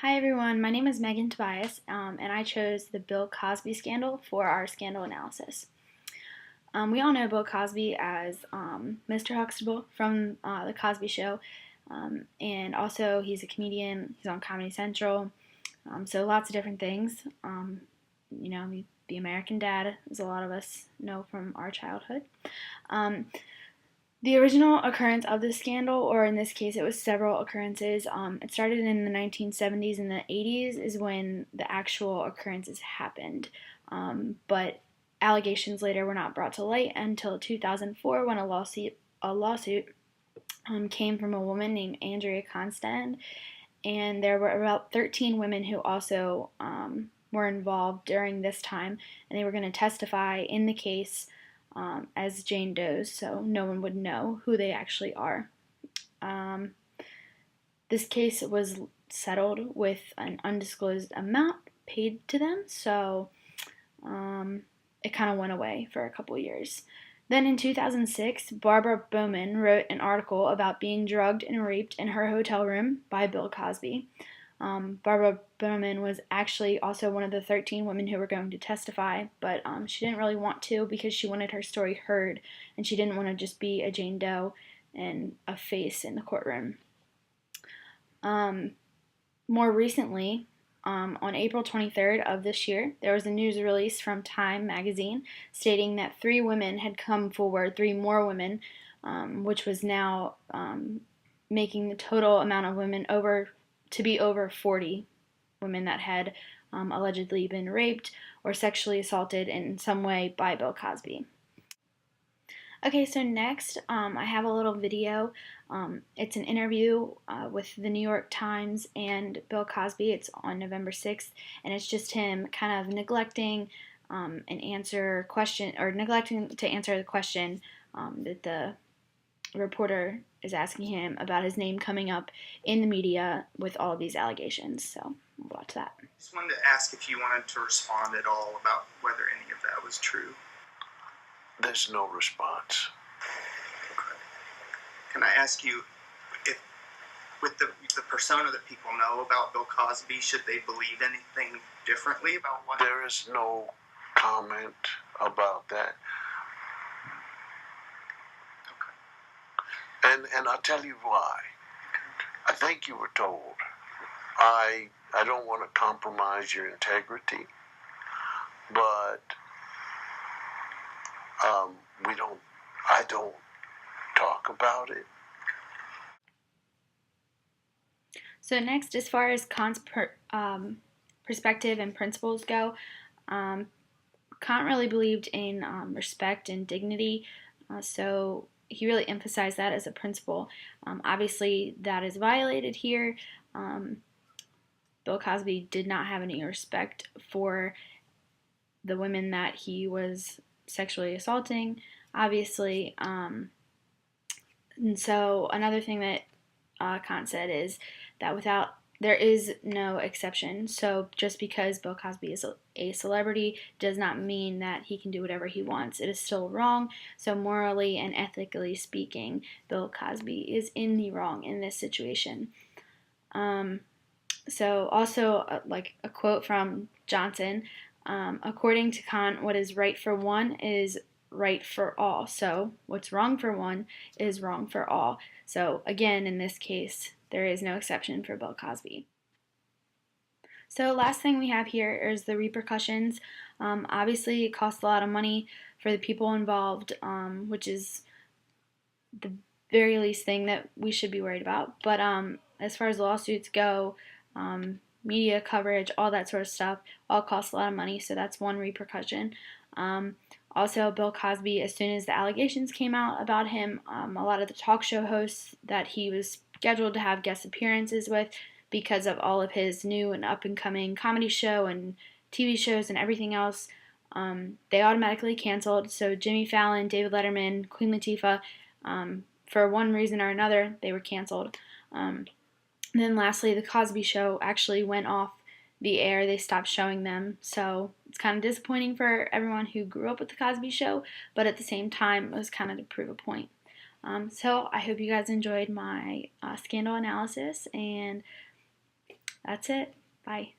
Hi everyone, my name is Megan Tobias, and I chose the Bill Cosby scandal for our scandal analysis. We all know Bill Cosby as Mr. Huxtable from The Cosby Show, and also he's a comedian, he's on Comedy Central, so lots of different things. The American Dad, as a lot of us know from our childhood. The original occurrence of this scandal, or in this case, it was several occurrences. It started in the 1970s and the 80s is when the actual occurrences happened. But allegations later were not brought to light until 2004 when a lawsuit came from a woman named Andrea Constand, and there were about 13 women who also were involved during this time, and they were going to testify in the case as Jane Does, so no one would know who they actually are. This case was settled with an undisclosed amount paid to them, so it kind of went away for a couple years. Then in 2006, Barbara Bowman wrote an article about being drugged and raped in her hotel room by Bill Cosby. Barbara Bowman was actually also one of the 13 women who were going to testify, but she didn't really want to because she wanted her story heard, and she didn't want to just be a Jane Doe and a face in the courtroom. More recently, on April 23rd of this year, there was a news release from Time magazine stating that 3 women had come forward, 3 more women, which was now making the total amount of women to be over 40 women that had allegedly been raped or sexually assaulted in some way by Bill Cosby. Okay, so next I have a little video. It's an interview with the New York Times and Bill Cosby. It's on November 6th, and it's just him kind of neglecting to answer the question that the reporter is asking him about his name coming up in the media with all of these allegations. So we'll watch that. Just wanted to ask if you wanted to respond at all about whether any of that was true. There's no response. Okay. Can I ask you, if with the persona that people know about Bill Cosby, should they believe anything differently about what? There is no comment about that. Okay. And I'll tell you why. I think you were told. I don't want to compromise your integrity, but I don't talk about it. So next, as far as Kant's perspective and principles go, Kant really believed in respect and dignity, so he really emphasized that as a principle. Obviously, that is violated here. Bill Cosby did not have any respect for the women that he was sexually assaulting, obviously. And so another thing that Kant said is that there is no exception. So just because Bill Cosby is a celebrity does not mean that he can do whatever he wants. It is still wrong. So morally and ethically speaking, Bill Cosby is in the wrong in this situation. So also like a quote from Johnson, according to Kant, what is right for one is right for all. So what's wrong for one is wrong for all. So again, in this case, there is no exception for Bill Cosby. So last thing we have here is the repercussions. Obviously, it costs a lot of money for the people involved, which is the very least thing that we should be worried about. But as far as lawsuits go, media coverage, all that sort of stuff, all costs a lot of money, so that's one repercussion. Also, Bill Cosby, as soon as the allegations came out about him, a lot of the talk show hosts that he was scheduled to have guest appearances with, because of all of his new and up-and-coming comedy show and TV shows and everything else, they automatically canceled. So Jimmy Fallon, David Letterman, Queen Latifah, for one reason or another, they were canceled. And then lastly, The Cosby Show actually went off the air. They stopped showing them. So it's kind of disappointing for everyone who grew up with The Cosby Show, but at the same time, it was kind of to prove a point. So I hope you guys enjoyed my scandal analysis, and That's it. Bye.